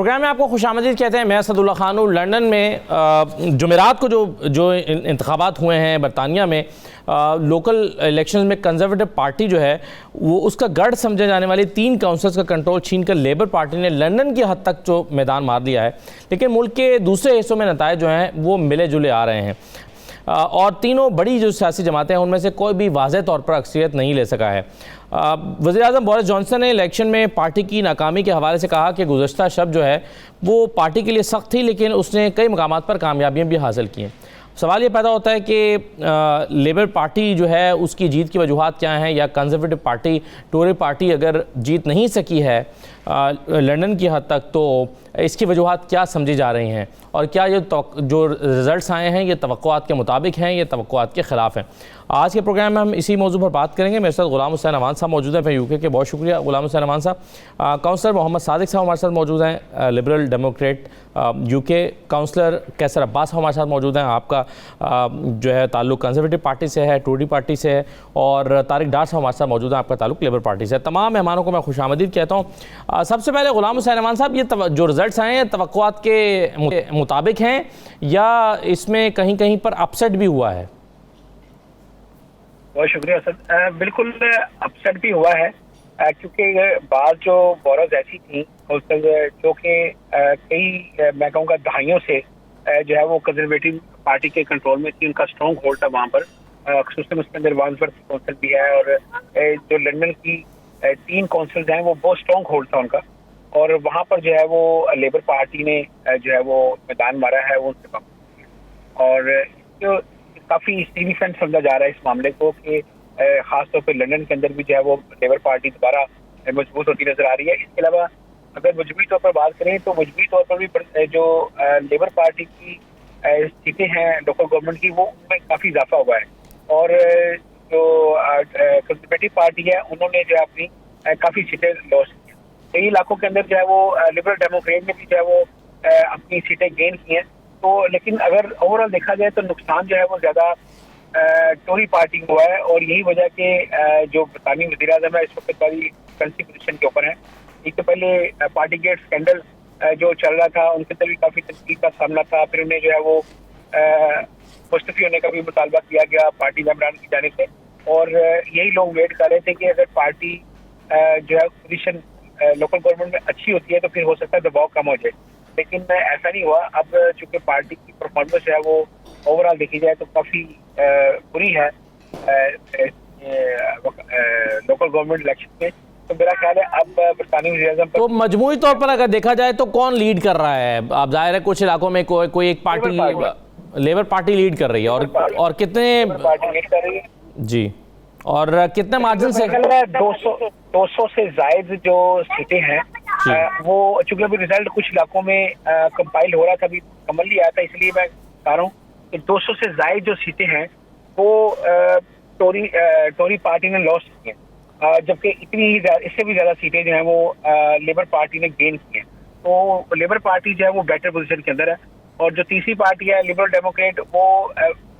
Programme में आपको खुशामदीद कहते हैं। मैं असदुल्ला खान हूँ। लंदन में जुमेरात को जो इंतखाबात हुए हैं बरतानिया में, लोकल इलेक्शंस में कंजर्वेटिव पार्टी जो है वो उसका गढ़ समझे जाने वाली 3 काउंसिल्स का कंट्रोल छीनकर लेबर पार्टी ने लंदन की हद तक जो मैदान मार दिया है। लेकिन मुल्क के दूसरे हिस्सों में नताए जो हैं वो मिले जुले आ रहे हैं और तीनों बड़ी जो सियासी जमातें हैं उनमें से कोई भी वाज़ेह तौर पर अक्सरियत नहीं ले सका है। वज़ीर-ए-आज़म बोरिस जॉनसन ने इलेक्शन में पार्टी की नाकामी के हवाले से कहा कि गुज़श्ता शब जो है वो पार्टी के लिए सख्त थी, लेकिन उसने कई मकामात पर कामयाबियाँ भी हासिल की हैं। सवाल ये पैदा होता है कि लेबर पार्टी जो है उसकी जीत की वजूहात क्या हैं, या कंजर्वेटिव पार्टी टोरी पार्टी अगर जीत नहीं सकी है लंदन की हद तक, तो इसकी वजूहात क्या समझी जा रही हैं और क्या ये जो रिज़ल्ट्स आए हैं ये तवक्कुआत के मुताबिक हैं, ये तवक्कुआत के ख़िलाफ़ हैं। आज के प्रोग्राम में हम इसी मौजू पर बात करेंगे। मेरे साथ गुलाम हुसैन अमान साहब मौजूद हैं यूके के। बहुत शुक्रिया गुलाम हुसैन अमान साहब। काउंसलर मोहम्मद सादिक साहब हमारे साथ मौजूद हैं, लिबरल डेमोक्रेट यूके। काउंसलर कैसर अब्बास हमारे साथ मौजूद हैं, आपका जो है ताल्लुक़ कंजर्वेटिव पार्टी से है, टोरी पार्टी से है। और तारिक डार साहब हमारे साथ मौजूद हैं, आपका ताल्लुक़ लेबर पार्टी से है। तमाम मेहमानों को मैं खुशामदीद कहता हूँ। सबसे पहले गुलाम हुसैन अमान साहब, ये जो रिज़ल्ट्स आए हैं तवक्कुआत के मुताबिक हैं या इसमें कहीं कहीं पर अपसेट भी हुआ है? बहुत शुक्रिया सर। बिल्कुल अपसेट भी हुआ है, क्योंकि बात जो बोरोज ऐसी थी जो कि कई मैं कहूँगा दहाइयों से जो है वो कंजर्वेटिव पार्टी के कंट्रोल में थी, उनका स्ट्रॉन्ग होल्ड था वहाँ पर। खुसूसन उसके अंदर वांसवर्थ काउंसिल भी है और जो लंदन की 3 काउंसिल्स हैं वो बहुत स्ट्रॉन्ग होल्ड था उनका, और वहाँ पर जो है वो लेबर पार्टी ने जो है वो मैदान मारा है वो उनसे और जो काफ़ी सिग्निफिकेंट समझा जा रहा है इस मामले को कि खासतौर पर लंदन के अंदर भी जो है वो लेबर पार्टी दोबारा मजबूत होती नजर आ रही है। इसके अलावा अगर मजबूरी तौर पर बात करें तो मजबूरी तौर पर भी जो लेबर पार्टी की सीटें हैं लोकल गवर्नमेंट की वो उनमें काफ़ी इजाफा हुआ है, और जो कंजर्वेटिव पार्टी है उन्होंने जो है अपनी काफ़ी सीटें लॉस की हैं। कई इलाकों के अंदर जो है वो लिबरल डेमोक्रेट ने भी जो है वो अपनी सीटें गेन की हैं। तो लेकिन अगर ओवरऑल देखा जाए तो नुकसान जो है वो ज़्यादा टोरी पार्टी को हुआ है, और यही वजह के जो बरतानी वज़ीर-ए-आज़म है इस वक्त बड़ी कंसी पोजीशन के ऊपर है। एक तो पहले पार्टी गेट स्कैंडल जो चल रहा था उनके अंदर भी काफ़ी तनकीद का सामना था, फिर उन्हें जो है वो मुस्तफ़ी होने का भी मुतालबा किया गया पार्टी मेंबरान की जानिब से, और यही लोग वेट कर रहे थे कि अगर पार्टी जो है पोजीशन लोकल गवर्नमेंट में अच्छी होती है तो फिर हो सकता है दबाव कम हो जाए, लेकिन ऐसा नहीं हुआ। अब चूंकि पार्टी की परफॉर्मेंस है वो ओवरऑल देखी जाए तो काफ़ी बुरी है लोकल गवर्नमेंट इलेक्शन में। तो मेरा ख्याल है अब बरतानी वज़ीर-ए-आज़म तो मजमूई तौर पर अगर देखा जाए तो कौन लीड कर रहा है? अब जाहिर है कुछ इलाकों में कोई एक पार्टी लेबर पार्टी लीड कर रही है, और कितने पार्टी लीड कर रही है जी, और कितने मार्जिन से? 200 से जायद जो सीटें हैं वो चूंकि अभी रिजल्ट कुछ इलाकों में कंपाइल हो रहा था, अभी कमल नहीं आया था, इसलिए मैं कह रहा हूँ कि 200 से जायद जो सीटें हैं वो टोरी पार्टी ने लॉस की हैं, जबकि इससे भी ज्यादा सीटें जो हैं वो लेबर पार्टी ने गेन की हैं। तो लेबर पार्टी जो है वो बेटर पोजीशन के अंदर है, और जो तीसरी पार्टी है लिबरल डेमोक्रेट वो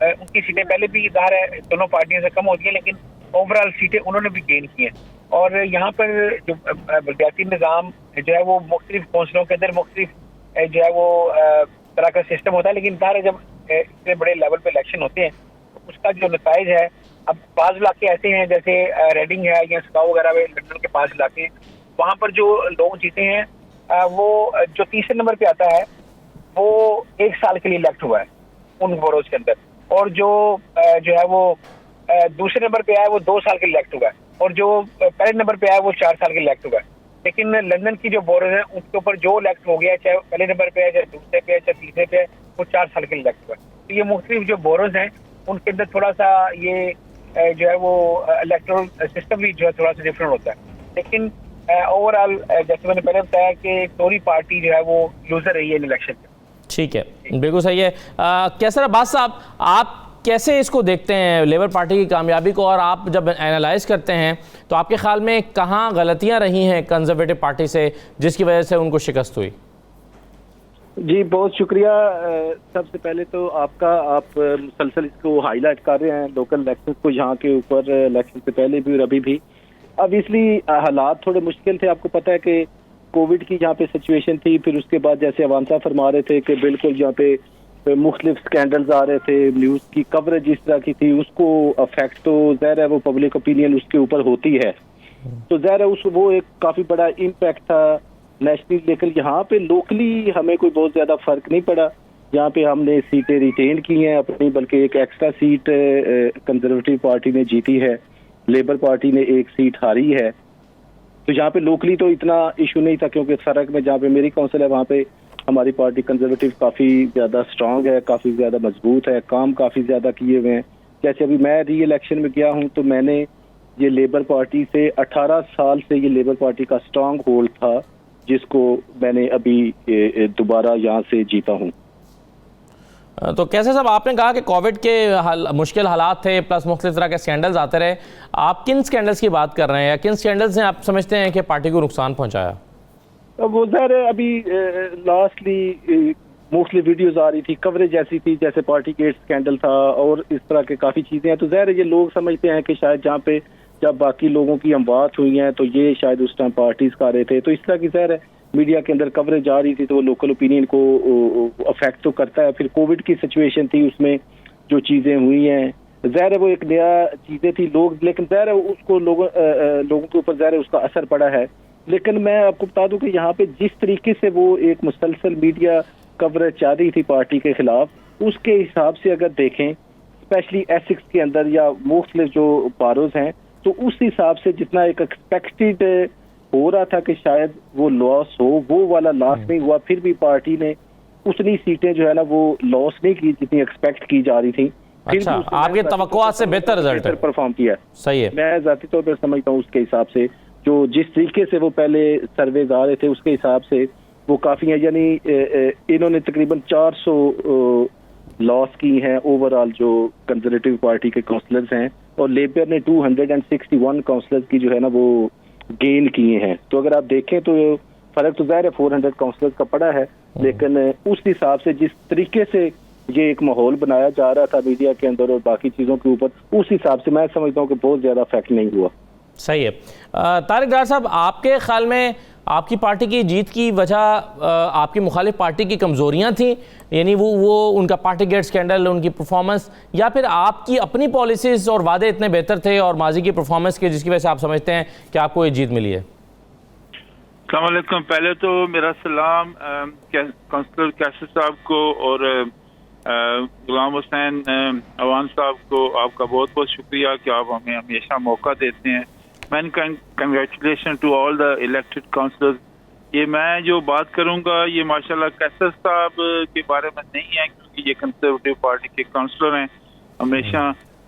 उनकी सीटें पहले भी ज़ाहिर है दोनों पार्टियों से कम होती हैं, लेकिन ओवरऑल सीटें उन्होंने भी गेन की हैं। और यहाँ पर जो बलदियाती निज़ाम जो है वो मुख्तलिफ कौंसलों के अंदर मुख्तलिफ जो है वो तरह का सिस्टम होता है, लेकिन ज़ाहिर है जब इतने बड़े लेवल पे इलेक्शन होते हैं तो उसका जो नताइज है, अब बाज़ इलाके ऐसे हैं जैसे रेडिंग है या स्काउ वगैरह में लंदन के पास इलाके हैं, वहाँ पर जो लोग जीते हैं वो जो तीसरे नंबर पर आता है वो 1 साल के लिए इलेक्ट हुआ है उन बोरोज के अंदर, और जो है वो दूसरे नंबर पे आया वो 2 साल के लिए इलेक्ट हुआ है, और जो पहले नंबर पे आया वो 4 साल के लिए इलेक्ट हुआ है। लेकिन लंदन की जो बोरोज है उनके ऊपर जो इलेक्ट हो गया, चाहे पहले नंबर पे है, चाहे दूसरे पे है, चाहे तीसरे पे है, वो 4 साल के लिए इलेक्ट हुआ है। तो ये मुख्तलिफ जो बोरोज हैं उनके अंदर थोड़ा सा ये जो है वो इलेक्टोरल सिस्टम भी जो है थोड़ा सा डिफरेंट होता है, लेकिन ओवरऑल जैसे मैंने पहले बताया कि टोरी पार्टी जो है वो लूजर रही है इन इलेक्शन में। ठीक है, बिल्कुल सही है। कैसर अब्बास साहब, आप कैसे इसको देखते हैं लेबर पार्टी की कामयाबी को, और आप जब एनालाइज करते हैं तो आपके ख्याल में कहाँ गलतियाँ रही हैं कंजर्वेटिव पार्टी से जिसकी वजह से उनको शिकस्त हुई? जी बहुत शुक्रिया। सबसे पहले तो आप मुसलसल इसको हाईलाइट कर रहे हैं लोकल इलेक्शन को, यहाँ के ऊपर इलेक्शन से पहले भी और अभी भी। अब इसलिए हालात थोड़े मुश्किल थे। आपको पता है कि कोविड की जहाँ पे सिचुएशन थी, फिर उसके बाद जैसे अवाम साहब फरमा रहे थे कि बिल्कुल जहाँ पे मुख्तलिफ स्कैंडल्स आ रहे थे, न्यूज़ की कवरेज जिस तरह की थी, उसको अफेक्ट तो ज़ाहिर है वो पब्लिक ओपिनियन उसके ऊपर होती है, तो ज़ाहिर है वो एक काफ़ी बड़ा इम्पैक्ट था नेशनली। लेकिन यहाँ पे लोकली हमें कोई बहुत ज़्यादा फ़र्क नहीं पड़ा। यहाँ पे हमने सीटें रिटेन की हैं अपनी, बल्कि एक एक्स्ट्रा सीट कंजर्वेटिव पार्टी ने जीती है, लेबर पार्टी ने एक सीट हारी है। तो यहाँ पे लोकली तो इतना इशू नहीं था, क्योंकि सरक में जहाँ पे मेरी काउंसिल है वहाँ पे हमारी पार्टी कंजर्वेटिव काफ़ी ज़्यादा स्ट्रांग है, काफ़ी ज़्यादा मजबूत है, काम काफ़ी ज़्यादा किए हुए हैं। जैसे अभी मैं री इलेक्शन में गया हूँ तो मैंने ये लेबर पार्टी से 18 साल से ये लेबर पार्टी का स्ट्रांग होल्ड था, जिसको मैंने अभी दोबारा यहाँ से जीता हूँ। तो कैसे साहब, आपने कहा कि कोविड के मुश्किल हालात थे, प्लस मुख्तलिफ तरह के स्कैंडल्स आते रहे। आप किन स्कैंडल्स की बात कर रहे हैं, या किन स्कैंडल्स ने आप समझते हैं कि पार्टी को नुकसान पहुंचाया? वो ज़ाहिर है अभी लास्टली मोस्टली वीडियोस आ रही थी, कवरेज ऐसी थी जैसे पार्टी गेट स्कैंडल था और इस तरह के काफ़ी चीज़ें हैं। तो ज़ाहिर है ये लोग समझते हैं कि शायद जहाँ पे जब बाकी लोगों की अमवात हुई हैं तो ये शायद उस टाइम पार्टीज कर रहे थे, तो इस तरह की ज़ाहिर है मीडिया के अंदर कवरेज आ रही थी, तो वो लोकल ओपिनियन को अफेक्ट तो करता है। फिर कोविड की सिचुएशन थी, उसमें जो चीज़ें हुई हैं, ज़ाहिर है वो एक नया चीज़ें थी लोग, लेकिन ज़ाहिर है उसको लोगों के ऊपर ज़ाहिर है उसका असर पड़ा है। लेकिन मैं आपको बता दूं कि यहाँ पे जिस तरीके से वो एक मुसलसल मीडिया कवरेज चल रही थी पार्टी के खिलाफ, उसके हिसाब से अगर देखें स्पेशली एसिक्स के अंदर या मुख्तलिफ जो बारोज हैं, तो उस हिसाब से जितना एक एक्सपेक्टेड हो रहा था कि शायद वो लॉस हो, वो वाला लॉस नहीं हुआ। फिर भी पार्टी ने उतनी सीटें जो है ना वो लॉस नहीं की जितनी एक्सपेक्ट की जा रही थी। अच्छा, आपके तवक्कुआत से बेहतर रिजल्ट परफॉर्म किया। सही है, मैं जाती तौर पर समझता हूँ उसके हिसाब से जो जिस तरीके से वो पहले सर्वेज आ रहे थे उसके हिसाब से वो काफ़ी है। यानी इन्होंने तकरीबन 400 लॉस की हैं ओवरऑल जो कंजर्वेटिव पार्टी के काउंसलर्स हैं, और लेबर ने 261 काउंसलर्स की जो है ना वो गेन किए हैं। तो अगर आप देखें तो फर्क तो ज़ाहिर है 400 काउंसलर्स का पड़ा है, लेकिन उस हिसाब से जिस तरीके से ये एक माहौल बनाया जा रहा था मीडिया के अंदर और बाकी चीज़ों के ऊपर, उस हिसाब से मैं समझता हूँ कि बहुत ज़्यादा इफेक्ट नहीं हुआ। सही है। तारिक डार साहब, आपके ख्याल में आपकी पार्टी की जीत की वजह आपकी मुखालिफ पार्टी की कमज़ोरियाँ थी, यानी वो उनका पार्टी गेट स्कैंडल, उनकी परफॉर्मेंस, या फिर आपकी अपनी पॉलिसीज़ और वादे इतने बेहतर थे और माजी की परफॉर्मेंस के जिसकी वजह से आप समझते हैं कि आपको ये जीत मिली है? अस्सलाम वालेकुम। पहले तो मेरा सलाम काउंसलर कैसर साहब को और गुलाम हुसैन अवान साहब को, आपका बहुत बहुत शुक्रिया कि आप हमें हमेशा मौका देते हैं। Man congratulation to all the elected councillors. ये मैं जो बात करूंगा ये माशाल्लाह कैसर साहब के बारे में नहीं है, क्योंकि ये कंजर्वेटिव पार्टी के काउंसलर हैं। हमेशा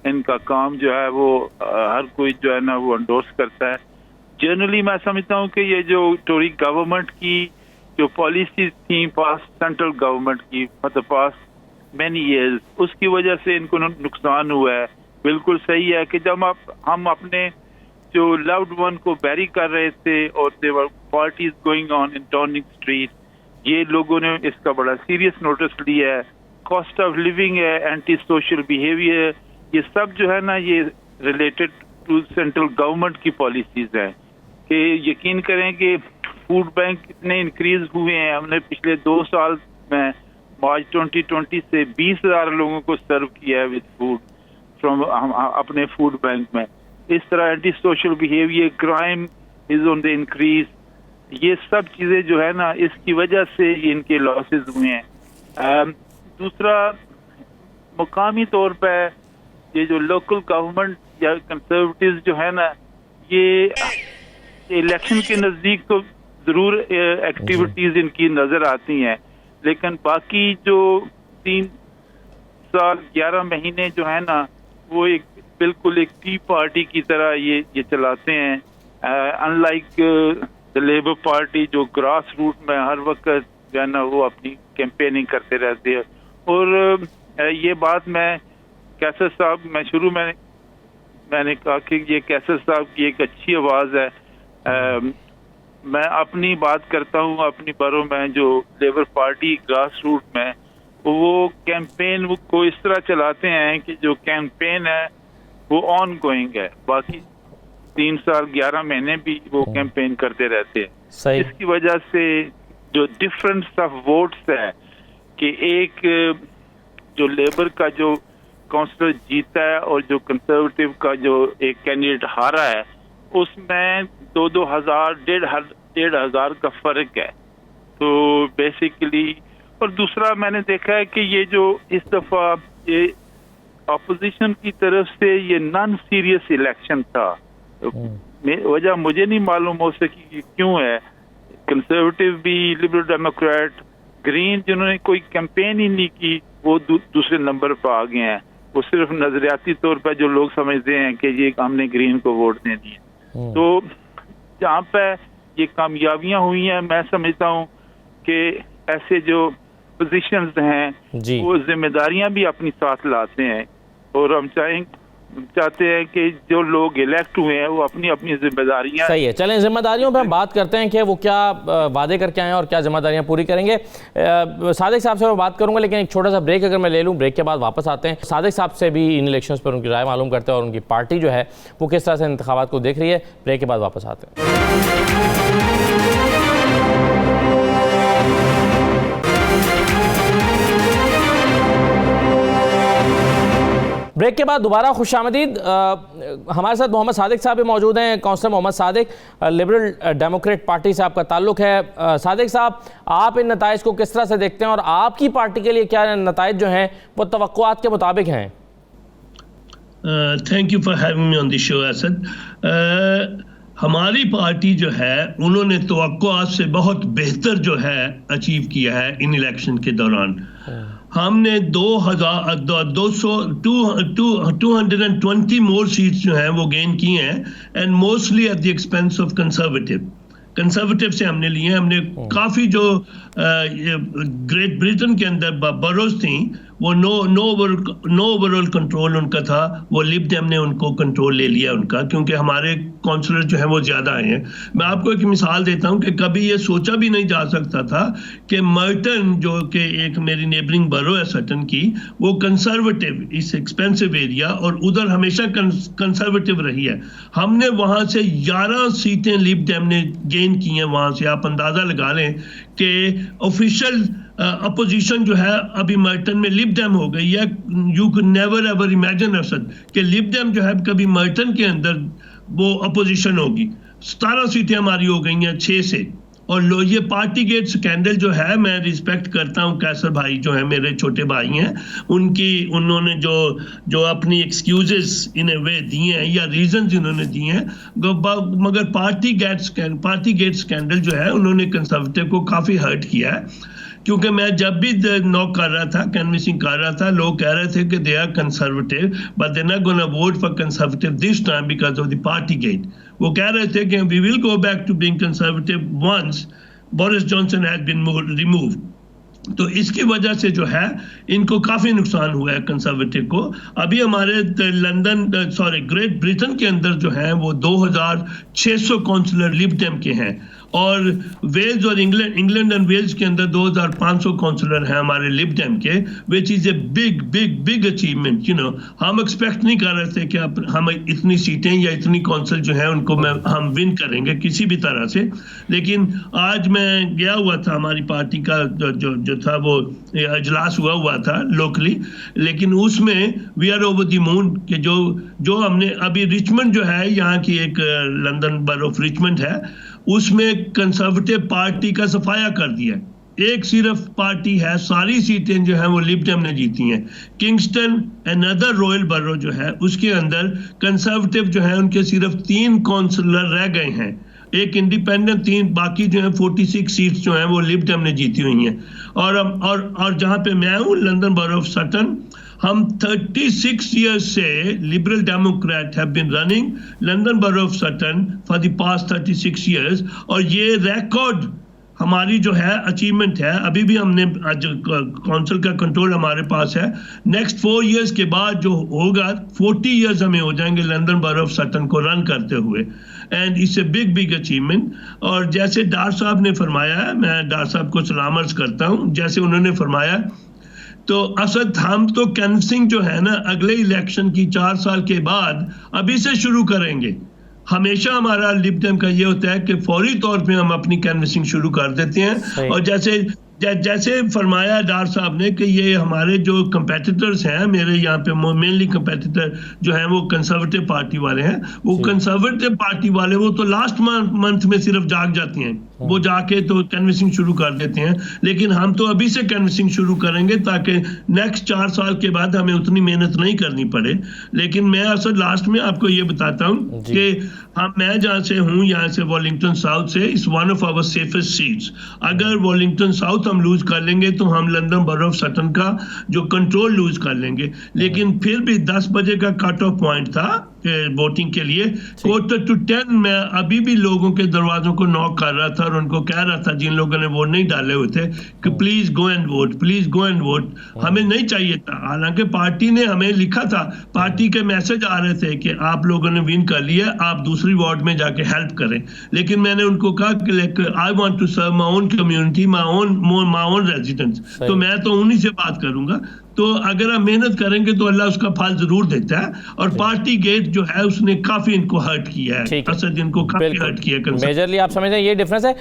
इनका काम जो है वो हर कोई जो है ना वो एंडोर्स करता है। जनरली मैं समझता हूँ कि ये जो टोरी गवर्नमेंट की जो पॉलिसीज थी पास सेंट्रल गवर्नमेंट की for the past many years, उसकी वजह से इनको नुकसान हुआ है। बिल्कुल सही है कि जब हम अपने जो लव्ड वन को बैरी कर रहे थे और there were parties going on in Downing street, ये लोगों ने इसका बड़ा सीरियस नोटिस लिया है। कॉस्ट ऑफ लिविंग है, एंटी सोशल बिहेवियर, ये सब जो है ना ये रिलेटेड टू सेंट्रल गवर्नमेंट की पॉलिसीज है। कि यकीन करें कि फूड बैंक कितने इंक्रीज हुए हैं। हमने पिछले 2 साल में मार्च 2020 से 20,000 लोगों को सर्व किया है विद फूड फ्रॉम अपने फूड बैंक में। इस तरह anti social behaviour, crime is on the increase, ये सब चीजें जो है ना इसकी वजह से इनके लॉसेस हुए हैं। दूसरा, मुकामी तौर पर ये जो लोकल गवर्नमेंट या कंजर्वेटिव जो है ना, ये इलेक्शन के नजदीक तो जरूर एक्टिविटीज इनकी नजर आती हैं, लेकिन बाकी जो 3 साल 11 महीने जो है ना वो एक बिल्कुल एक टी पार्टी की तरह ये चलाते हैं। अनलाइक द लेबर पार्टी जो ग्रास रूट में हर वक्त जो है ना वो अपनी कैंपेनिंग करते रहते हैं। और ये बात मैं कैसर साहब, मैं शुरू में मैंने कहा कि ये कैसर साहब की एक अच्छी आवाज़ है। मैं अपनी बात करता हूँ अपनी बरों में जो लेबर पार्टी ग्रास रूट में वो कैंपेन को इस तरह चलाते हैं कि जो कैंपेन है वो ऑन गोइंग है, बाकी 3 साल 11 महीने भी वो कैंपेन करते रहते हैं। सही। इसकी वजह से जो डिफरेंस ऑफ वोट्स है कि एक जो लेबर का जो काउंसलर जीता है और जो कंजर्वेटिव का जो एक कैंडिडेट हारा है उसमें 2,000-1,500 का फर्क है। तो बेसिकली, और दूसरा मैंने देखा है कि ये जो इस दफा ये अपोजिशन की तरफ से ये नॉन सीरियस इलेक्शन था, वजह मुझे नहीं मालूम हो सकी कि क्यों है। कंजर्वेटिव भी, लिबरल डेमोक्रेट, ग्रीन जिन्होंने कोई कैंपेन ही नहीं की वो दूसरे नंबर पर आ गए हैं। वो सिर्फ नजरियाती तौर पर जो लोग समझते हैं कि ये हमने ग्रीन को वोट देनी है। तो जहाँ पे ये कामयाबियां हुई हैं, मैं समझता हूँ कि ऐसे जो पोजीशंस हैं वो जिम्मेदारियां भी अपनी साथ लाते हैं, और हम चाहते हैं कि जो लोग इलेक्ट हुए हैं वो अपनी अपनी जिम्मेदारियां। सही है, चलें जिम्मेदारियों पे हम बात करते हैं कि वो क्या वादे करके आए हैं और क्या जिम्मेदारियां पूरी करेंगे। सादिक साहब से मैं बात करूंगा, लेकिन एक छोटा सा ब्रेक अगर मैं ले लूं, ब्रेक के बाद वापस आते हैं। सादिक साहब से भी इन इलेक्शंस पर उनकी राय मालूम करते हैं और उनकी पार्टी जो है वो किस तरह से इंतखाबात को देख रही है। ब्रेक के बाद वापस आते हैं। ब्रेक के बाद दोबारा खुशामदीद। हमारे साथ मोहम्मद सादिक साहब भी मौजूद हैं। Councillor Mohammad Sadiq, liberal democrat party से आपका ताल्लुक है। सादिक साहब, आप इन नताइज को किस तरह से देखते हैं और आपकी पार्टी के लिए क्या नताइज जो हैं वो तवक्कुआत के मुताबिक हैं? Thank you for having me on the show Asad. हमारी पार्टी जो है उन्होंने तवक्कुआत से बहुत बेहतर जो है अचीव किया है इन इलेक्शन के दौरान। हमने 220 मोर सीट्स जो हैं वो गेन की हैं, and mostly at the expense of conservative से हमने लिए हैं। हमने काफ़ी जो ग्रेट ब्रिटेन के अंदर बरोज थी वो नो ओवरऑल कंट्रोल उनका था, वो लिब डेम ने उनको कंट्रोल ले लिया उनका, क्योंकि हमारे काउंसलर जो हैं वो ज़्यादा आए हैं। मैं आपको एक मिसाल देता हूं कि कभी ये सोचा भी नहीं जा सकता था कि मर्टन जो कि एक मेरी नेबरिंग बरो है सटन की, वो कंजर्वेटिव इस एक्सपेंसिव एरिया और उधर हमेशा कंजर्वेटिव रही है। हमने वहाँ से 11 सीटें लिब डेम ने गेन की हैं वहाँ से। आप अंदाज़ा लगा लें कि ऑफिशियल अपोजिशन जो है अभी मर्टन में लिब डेम हो गई है। You can never ever imagine Asad कि लिब डेम जो है कभी मर्टन के अंदर वो अपोजिशन होगी। 17 सीटें हमारी हो गई हैं 6 से। और ये पार्टी गेट स्कैंडल जो है, मैं रिस्पेक्ट करता हूं कैसर भाई जो है मेरे छोटे भाई हैं, उन्होंने जो अपनी एक्सक्यूजेस इन ए वे दिए हैं या रीजन इन्होंने दिए हैं, मगर पार्टी गेट स्कैंडल जो है उन्होंने कंजर्वेटिव को काफ़ी हर्ट किया है। क्योंकि मैं जब भी नॉक कर रहा था, कैनवसिंग कर रहा था, लोग कह रहे थे कि they are conservative but they not gonna vote for conservative this time because of the party gate. वो कह रहे थे कि we will go back to being conservative once Boris Johnson has been removed. तो इसकी वजह से जो है इनको काफ़ी नुकसान हुआ है कंजर्वेटिव को। अभी हमारे ग्रेट ब्रिटेन के अंदर जो है वो 2600 काउंसलर लिब डेम के हैं, और वेल्स और इंग्लैंड एंड वेल्स के अंदर 2500 काउंसलर हैं हमारे लिब डेम के, which is a big achievement. हम एक्सपेक्ट नहीं कर रहे थे कि हम इतनी सीटें या इतनी काउंसिल जो है उनको हम विन करेंगे किसी भी तरह से। लेकिन आज मैं गया हुआ था, हमारी पार्टी का जो था वो इजलास हुआ था लोकली, लेकिन उसमें we are over the moon कि जो हमने अभी रिचमंड जो है यहाँ की एक लंदन बरो ऑफ रिचमंड है, उसमें कंजर्वेटिव पार्टी का सफाया कर दिया। एक सिर्फ पार्टी है, सारी सीटें जो हैं वो लिब डेम ने जीती हैं। किंगस्टन अनदर रॉयल बरो जो है उसके अंदर कंजर्वेटिव जो है उनके सिर्फ 3 काउंसलर रह गए हैं, एक इंडिपेंडेंट, 3 बाकी जो है 46 सीट्स जो हैं वो लिब डेम ने जीती हुई हैं। और जहाँ पे मैं हूँ लंदन बरो ऑफ सटन, हम 36 years से liberal democrat have been running London borough of Sutton for the past 36 years, और ये रिकॉर्ड हमारी जो है अचीवमेंट है। अभी भी हमने काउंसिल का कंट्रोल हमारे पास है। नेक्स्ट 4 years के बाद जो होगा 40 years हमें हो जाएंगे लंदन बरो ऑफ सटन को रन करते हुए, and it's a big achievement. और जैसे डार साहब ने फरमाया है, मैं डार साहब को सलाम अर्ज करता हूँ, जैसे उन्होंने फरमाया, तो असद हम तो कैनवसिंग जो है ना अगले इलेक्शन की 4 साल के बाद अभी से शुरू करेंगे। हमेशा हमारा लिबडेम का ये होता है कि फौरी तौर पे हम अपनी कैनवसिंग शुरू कर देते हैं। और जैसे फरमाया डार साहब ने कि ये हमारे जो कंपेटिटर्स हैं, मेरे यहाँ पे मेनली कंपेटिटर जो हैं वो कंजर्वेटिव पार्टी वाले हैं। वो कंजर्वेटिव पार्टी वाले वो तो लास्ट मंथ में सिर्फ जाग जाते हैं, वो जाके तो कैनवसिंग शुरू कर देते हैं। लेकिन हम तो अभी से कैनवसिंग शुरू करेंगे ताकि नेक्स्ट 4 साल के बाद हमें उतनी मेहनत नहीं करनी पड़े। लेकिन मैं असल लास्ट में आपको ये बताता हूँ कि मैं जहाँ से हूँ, यहाँ से वॉलिंगटन साउथ से, इस one of our safest seats. अगर वॉलिंगटन साउथ हम लूज कर लेंगे तो हम लंदन बरो ऑफ सटन का जो कंट्रोल लूज कर लेंगे। लेकिन फिर भी 10 बजे का कट ऑफ पॉइंट था वोटिंग के लिए। 9:45 मैं अभी भी लोगों के दरवाजों को नॉक कर रहा था और उनको कह रहा था, जिन लोगों ने वोट नहीं डाले हुए थे, कि please go and vote, please go and vote. हमें नहीं चाहिए था, हालांकि पार्टी ने हमें लिखा था, पार्टी के मैसेज आ रहे थे कि आप लोगों ने विन कर लिया, आप दूसरी वार्ड में जाके हेल्प करें। लेकिन मैंने उनको कहा कि I want to serve my own community, my own residents, तो मैं तो उन्हीं से बात करूंगा। तो अगर हम मेहनत करेंगे तो अल्लाह उसका फल जरूर देता है। और पार्टी गेट जो है उसने काफी इनको हर्ट किया है, असद इनको काफी हर्ट किया है। मेजरली आप समझते हैं ये डिफरेंस है।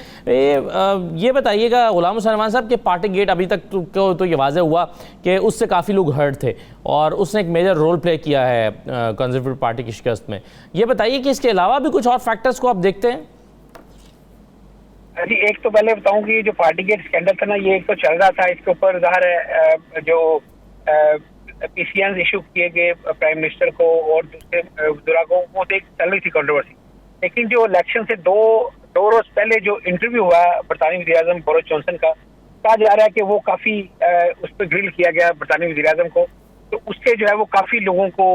ये बताइएगा गुलाम हुसैन अमान साहब कि पार्टी गेट अभी तक तो ये वाज़ेह हुआ कि उससे काफ़ी लोग हर्ट थे और उसने एक मेजर रोल प्ले किया है कंजर्वेटिव पार्टी की शिकस्त में। ये बताइए कि इसके अलावा भी कुछ और फैक्टर्स को आप देखते हैं? जी, एक तो पहले बताऊं कि जो पार्टी गेट स्कैंडल था ना, ये एक तो चल रहा था, इसके ऊपर ज़ाहिर है जो पीसीएन इशू किए गए प्राइम मिनिस्टर को और दूसरे वज़ीरा को, वो तो एक चल रही थी कंट्रोवर्सी। लेकिन जो इलेक्शन से दो रोज पहले जो इंटरव्यू हुआ बरतानी वज़ीर-ए-आज़म बोरिस जॉनसन का, कहा जा रहा है कि वो काफ़ी उस पर ग्रिल किया गया बरतानी वज़ीर-ए-आज़म को। तो उससे जो है वो काफ़ी लोगों को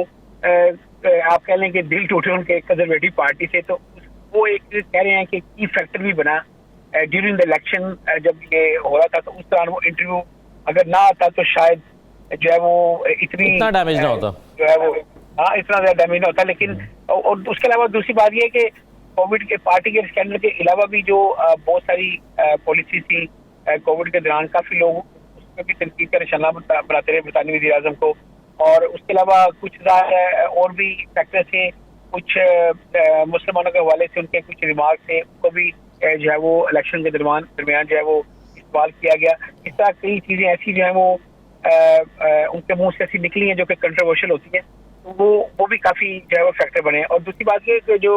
आप कह लें कि दिल टूटे उनके कंजर्वेटिव पार्टी से। तो वो एक कह रहे हैं कि की फैक्टर भी बना ड्यूरिंग द इलेक्शन। जब ये हो रहा था तो उस दौरान वो इंटरव्यू अगर ना आता तो शायद जो है वो इतना डैमेज ना होता, जो है वो इतना ज्यादा डैमेज ना होता। लेकिन और उसके अलावा दूसरी बात ये है कि कोविड के पार्टी के स्कैंडल के अलावा भी जो बहुत सारी पॉलिसी थी कोविड के दौरान, काफी लोग उसमें भी तनकीद का निशाना बनाते रहे बरतानी वज़ीर-ए-आज़म को। और उसके अलावा कुछ और भी फैक्टर थे, कुछ मुसलमानों के हवाले से उनके कुछ रिमार्क थे, उनको भी जो है वो इलेक्शन के दरमियान जो है वो इस्तेमाल किया गया। इस तरह कई चीजें ऐसी जो है वो उनके मुंह से ऐसी निकली हैं जो कि कंट्रोवर्शियल होती है। तो वो भी काफी जो है वो फैक्टर बने। और दूसरी बात ये कि जो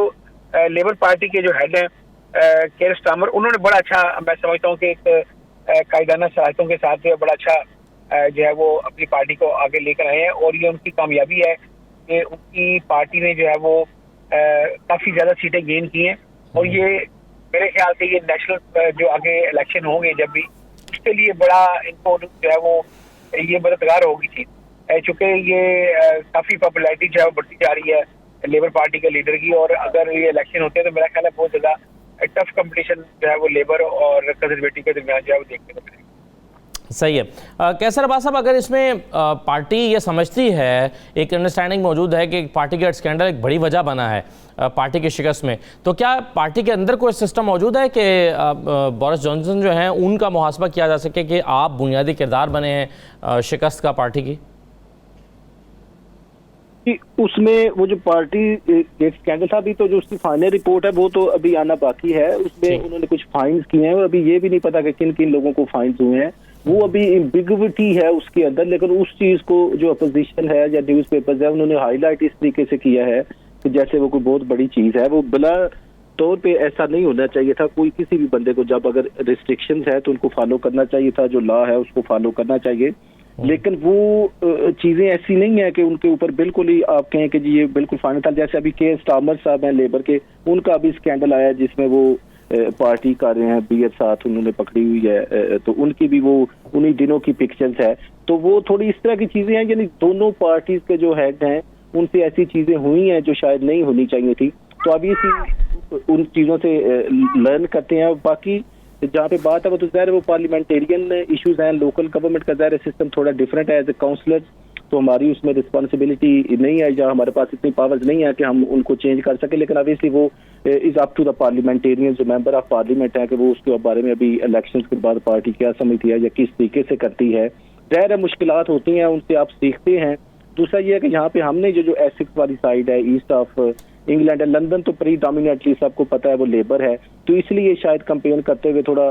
लेबर पार्टी के जो हेड हैं केयर स्टार्मर, उन्होंने बड़ा अच्छा, मैं समझता हूँ कि एक कायदाना सलाहियतों के साथ जो है बड़ा अच्छा जो है वो अपनी पार्टी को आगे लेकर आए हैं। और ये उनकी कामयाबी है कि उनकी पार्टी ने जो है वो काफी ज्यादा सीटें गेन की हैं। और ये मेरे ख्याल से ये नेशनल जो आगे इलेक्शन होंगे जब भी, उसके लिए बड़ा इनको जो है वो ये मददगार होगी चीज, चूंकि ये काफी पॉपुलैरिटी जो है बढ़ती जा रही है लेबर पार्टी के लीडर की। और अगर ये इलेक्शन होते हैं तो मेरा ख्याल है बहुत ज्यादा टफ कंपटीशन जो है वो लेबर और कंजर्वेटिव के दरमियान जो है वो देखने को मिलेगा। सही है। कैसर अब्बास साहब, अगर इसमें पार्टी ये समझती है, एक अंडरस्टैंडिंग मौजूद है कि पार्टी गेट स्कैंडल एक बड़ी वजह बना है पार्टी की शिकस्त में, तो क्या पार्टी के अंदर कोई सिस्टम मौजूद है कि बोरिस जॉनसन जो हैं उनका मुहासबा किया जा सके कि आप बुनियादी किरदार बने हैं शिकस्त का पार्टी की? उसमें वो जो पार्टी गेट स्कैंडल था, अभी तो जो उसकी फाइनल रिपोर्ट है वो तो अभी आना बाकी है। उसमें उन्होंने कुछ फाइन्स किए हैं और अभी ये भी नहीं पता कि किन किन लोगों को फाइन्स हुए हैं। वो अभी एम्बिग्विटी है उसके अंदर। लेकिन उस चीज को जो अपोजिशन है या न्यूज़पेपर्स है उन्होंने हाईलाइट इस तरीके से किया है कि जैसे वो कोई बहुत बड़ी चीज है। वो बिला तौर पे ऐसा नहीं होना चाहिए था। कोई किसी भी बंदे को जब अगर रिस्ट्रिक्शंस है तो उनको फॉलो करना चाहिए था, जो लॉ है उसको फॉलो करना चाहिए। लेकिन वो चीजें ऐसी नहीं है कि उनके ऊपर बिल्कुल ही आप कहें कि जी ये बिल्कुल फाइनल था। जैसे अभी केयर स्टार्मर साहब हैं लेबर के, उनका अभी स्कैंडल आया जिसमें वो पार्टी कर रहे हैं, बियर साथ उन्होंने पकड़ी हुई है, तो उनकी भी वो उन्हीं दिनों की पिक्चर्स है। तो वो थोड़ी इस तरह की चीजें हैं, यानी दोनों पार्टीज के जो हेड हैं उनसे ऐसी चीजें हुई हैं जो शायद नहीं होनी चाहिए थी। तो अभी उन चीजों से लर्न करते हैं। बाकी जहाँ पे बात है वो तो ज़ाहिर वो पार्लियामेंटेरियन इश्यूज हैं, लोकल गवर्नमेंट का ज़ाहिर सिस्टम थोड़ा डिफरेंट है। एज ए काउंसलर तो हमारी उसमें रिस्पॉन्सिबिलिटी नहीं है या हमारे पास इतनी पावर्स नहीं है कि हम उनको चेंज कर सके। लेकिन ऑब्वियसली वो is up to the parliamentarian, जो मेंबर ऑफ पार्लियामेंट है, कि वो उसके बारे में अभी इलेक्शंस के बाद पार्टी क्या समझती है या किस तरीके से करती है। ज़ाहिर है मुश्किलात होती हैं, उनसे आप सीखते हैं। दूसरा ये है कि यहाँ पे हमने जो एथिक्स वाली साइड है, ईस्ट ऑफ इंग्लैंड है, लंदन तो प्रीडोमिनेटली सबको पता है वो लेबर है, तो इसलिए शायद कंपेयर करते हुए थोड़ा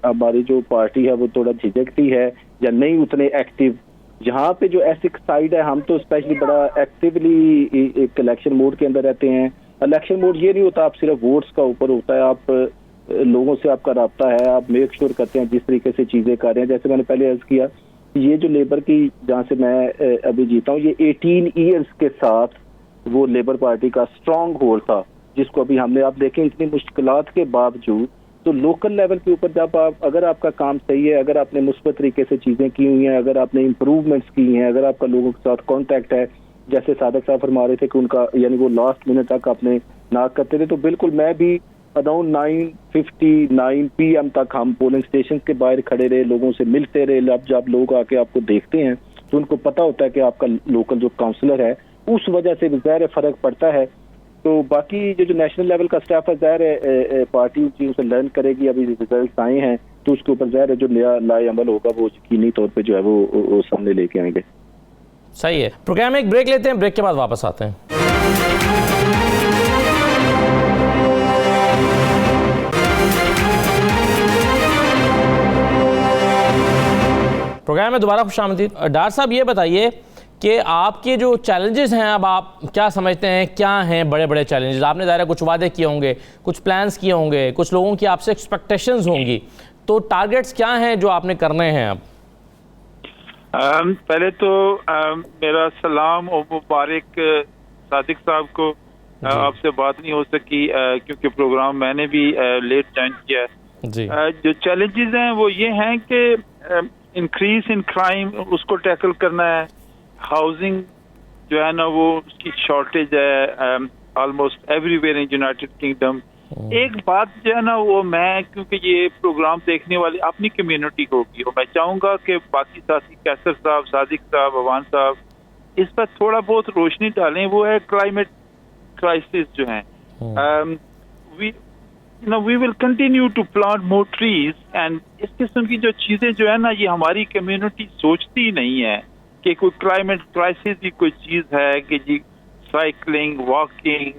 हमारी जो पार्टी है वो थोड़ा झिझकती है या नहीं उतने एक्टिव। जहाँ पे जो एसिक साइड है, हम तो स्पेशली बड़ा एक्टिवली एक इलेक्शन मोड के अंदर रहते हैं। इलेक्शन मोड ये नहीं होता आप सिर्फ वोट्स का ऊपर होता है, आप लोगों से आपका राब्ता है, आप मेक श्योर करते हैं जिस तरीके से चीजें कर रहे हैं। जैसे मैंने पहले अर्ज किया, ये जो लेबर की जहाँ से मैं अभी जीता हूँ, ये 18 ईयर्स के साथ वो लेबर पार्टी का स्ट्रांग होल्ड था, जिसको अभी हमने, आप देखें इतनी मुश्किलात के बावजूद, तो लोकल लेवल के ऊपर जब आप, अगर आपका काम सही है, अगर आपने मुस्बत तरीके से चीजें की हुई हैं, अगर आपने इम्प्रूवमेंट्स की हैं, अगर आपका लोगों के साथ कॉन्टैक्ट है, जैसे सादक साहब फरमा रहे थे कि उनका यानी वो लास्ट मिनट तक अपने नाक करते थे, तो बिल्कुल मैं भी अराउंड 9:59 PM तक हम पोलिंग स्टेशन के बाहर खड़े रहे, लोगों से मिलते रहे। अब जब लोग आके आपको देखते हैं तो उनको पता होता है कि आपका लोकल जो काउंसलर है, उस वजह से ज़ाहिर फर्क पड़ता है। तो बाकी जो नेशनल लेवल का स्टाफ है, ज़ाहिर है पार्टी उन चीज़ों से लर्न करेगी। अभी रिजल्ट आए हैं तो उसके ऊपर ज़ाहिर है जो नया लाए अमल होगा वो यकीनी तौर पर जो है वो सामने लेके आएंगे। सही है। प्रोग्राम में एक ब्रेक लेते हैं, ब्रेक के बाद वापस आते हैं। प्रोग्राम में दोबारा खुशामदीद। डार साहब ये बताइए कि आपके जो चैलेंजेस हैं, अब आप क्या समझते हैं क्या हैं बड़े बड़े चैलेंजेस? आपने ज़ाहिर कुछ वादे किए होंगे, कुछ प्लान्स किए होंगे, कुछ लोगों की आपसे एक्सपेक्टेशंस होंगी, तो टारगेट्स क्या हैं जो आपने करने हैं अब? पहले तो मेरा सलाम और मुबारक सादिक साहब को। आपसे बात नहीं हो सकी क्योंकि प्रोग्राम मैंने भी लेट ज्वाइन किया जी। जो चैलेंजेस हैं वो ये हैं कि इंक्रीज इन क्राइम, उसको टैकल करना है। हाउसिंग जो है ना वो उसकी शॉर्टेज है almost everywhere in United kingdom. एक बात जो है ना वो मैं, क्योंकि ये प्रोग्राम देखने वाली अपनी कम्युनिटी होगी, और मैं चाहूंगा कि बाकी साथी कैसर साहब, सादिक साहब, अवान साहब इस पर थोड़ा बहुत रोशनी डालें। वो है क्लाइमेट क्राइसिस जो है। we will continue to plant more trees, and इस किस्म की जो चीजें जो है ना ये हमारी कम्युनिटी सोचती नहीं है कि कोई क्लाइमेट क्राइसिस भी कोई चीज है कि जी साइकिलिंग, वॉकिंग,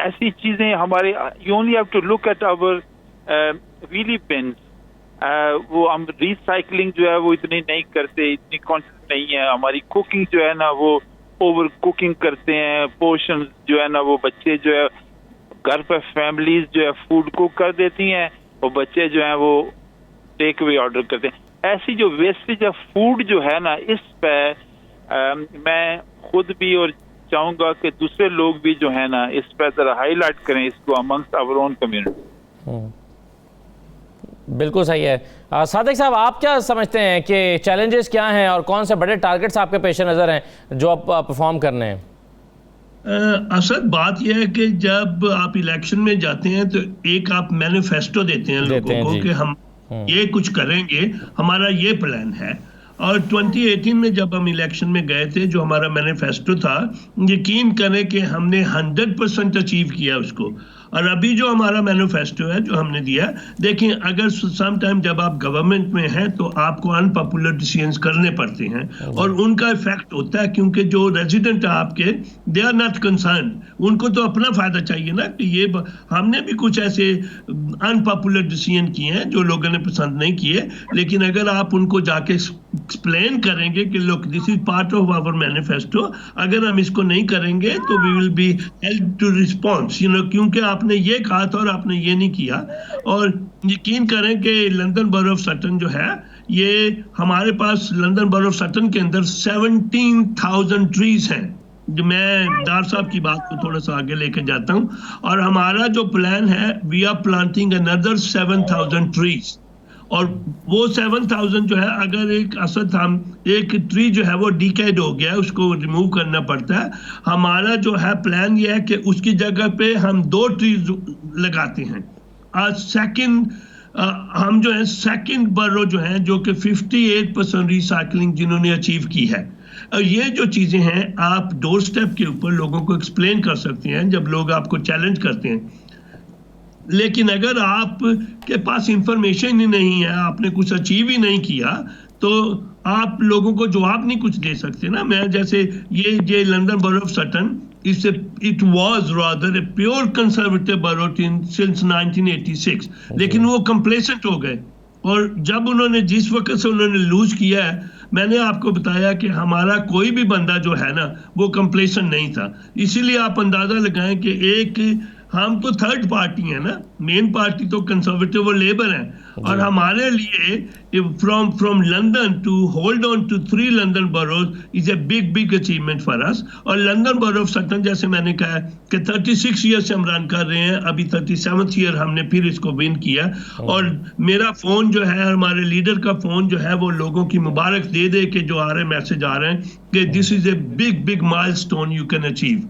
ऐसी चीजें हमारे, you only have to look at our wheelie bins. वो हम रिसाइकलिंग जो है वो इतनी नहीं करते, इतनी कॉन्शियस नहीं है। हमारी कुकिंग जो है ना वो ओवर कुकिंग करते हैं। पोर्शन जो है ना वो बच्चे जो है घर पर फैमिलीज जो है फूड कुक कर देती हैं और बच्चे जो हैं वो टेक अवे ऑर्डर करते हैं। ऐसी जो वेस्टेज ऑफ फूड जो है ना, इस पर मैं खुद भी और चाहूंगा कि दूसरे लोग भी जो है ना इस पर जरा हाईलाइट करें इसको अमंगस्ट आवर ओन कम्युनिटी। बिल्कुल सही है। सादिक साहब, आप क्या समझते हैं कि चैलेंजेस क्या हैं और कौन से बड़े टारगेट्स आपके पेश नज़र हैं जो आप परफॉर्म करने हैं? असल बात यह है कि जब आप इलेक्शन में जाते हैं तो एक आप मैनिफेस्टो देते हैं लोगों को कि हम ये कुछ करेंगे, हमारा ये प्लान है। और 2018 में जब हम इलेक्शन में गए थे, जो हमारा मैनिफेस्टो था, यकीन करें कि हमने 100% अचीव किया उसको। और अभी जो हमारा मैनिफेस्टो है जो हमने दिया, देखिए अगर सम टाइम जब आप गवर्नमेंट में हैं तो आपको अनपॉपुलर डिसीजंस करने पड़ते हैं और उनका इफेक्ट होता है, क्योंकि जो रेजिडेंट है आपके, दे आर नॉट कंसर्न, उनको तो अपना फायदा चाहिए ना कि ये हमने भी कुछ ऐसे अनपॉपुलर डिसीजन किए हैं जो लोगों ने पसंद नहीं किए, लेकिन अगर आप उनको जाके एक्सप्लेन करेंगे कि look this is part of our manifesto, अगर हम इसको नहीं करेंगे तो we will be held to response, क्योंकि आपने ये कहा था और आपने ये नहीं किया। और यकीन करें कि लंदन बरो ऑफ सटन जो है, ये हमारे पास लंदन बरो ऑफ सटन के अंदर 17,000 ट्रीज हैं। जो मैं डार साहब की बात को थोड़ा सा आगे लेके जाता हूं, और हमारा जो प्लान है, we are planting another 7,000 trees. और वो 7,000 जो है, अगर एक ट्री जो है वो डिकेड हो गया है, उसको रिमूव करना पड़ता है। हमारा जो है प्लान ये है कि उसकी जगह पे हम 2 ट्रीज लगाते हैं। हम जो है सेकंड बरो जो है, जो कि 58% रिसाइकलिंग जिन्होंने अचीव की है। और ये जो चीजें हैं आप डोर स्टेप के ऊपर लोगों को एक्सप्लेन कर सकते हैं जब लोग आपको चैलेंज करते हैं। लेकिन अगर आप के पास इंफॉर्मेशन ही नहीं है, आपने कुछ अचीव ही नहीं किया, तो आप लोगों को जवाब नहीं कुछ दे सकते ना। मैं जैसे ये London borough of Sutton it was rather a pure conservative borough since 1986, लेकिन वो complacent हो गए। और जब उन्होंने जिस वक्त से उन्होंने लूज किया है, मैंने आपको बताया कि हमारा कोई भी बंदा जो है ना वो कंप्लेसेंट नहीं था। इसीलिए आप अंदाजा लगाएं कि एक हम तो थर्ड पार्टी है ना, मेन पार्टी तो कंजर्वेटिव और लेबर है, और हमारे लिए from London to hold on to 3 London boroughs is a big achievement for us. और लंदन बोरो ऑफ सटन, जैसे मैंने कहा कि 36 ईयर से हम रन कर रहे हैं, अभी 37th ईयर हमने फिर इसको विन किया। और मेरा फोन जो है, हमारे लीडर का फोन जो है, वो लोगों की मुबारक दे के जो आ रहे मैसेज आ रहे हैं कि this is a big milestone you can achieve.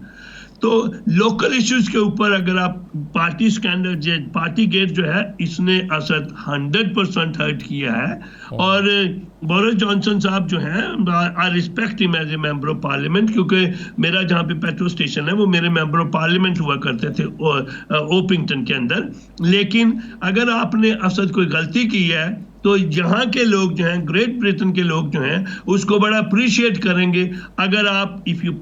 तो लोकल इश्यूज के ऊपर अगर आप पार्टी स्कैंडल, पार्टी गेट जो है, इसने असद 100% हर्ट किया है। और बोरिस जॉनसन साहब जो हैं, I respect him as a member of parliament, क्योंकि मेरा जहाँ पे पेट्रोल स्टेशन है वो मेरे मेंबर ऑफ पार्लियामेंट हुआ करते थे ओपिंगटन के अंदर। लेकिन अगर आपने असद कोई गलती की है तो यहाँ के लोग जो हैं, ग्रेट ब्रिटेन के लोग जो हैं, उसको बड़ा अप्रिशिएट करेंगे अगर आप if you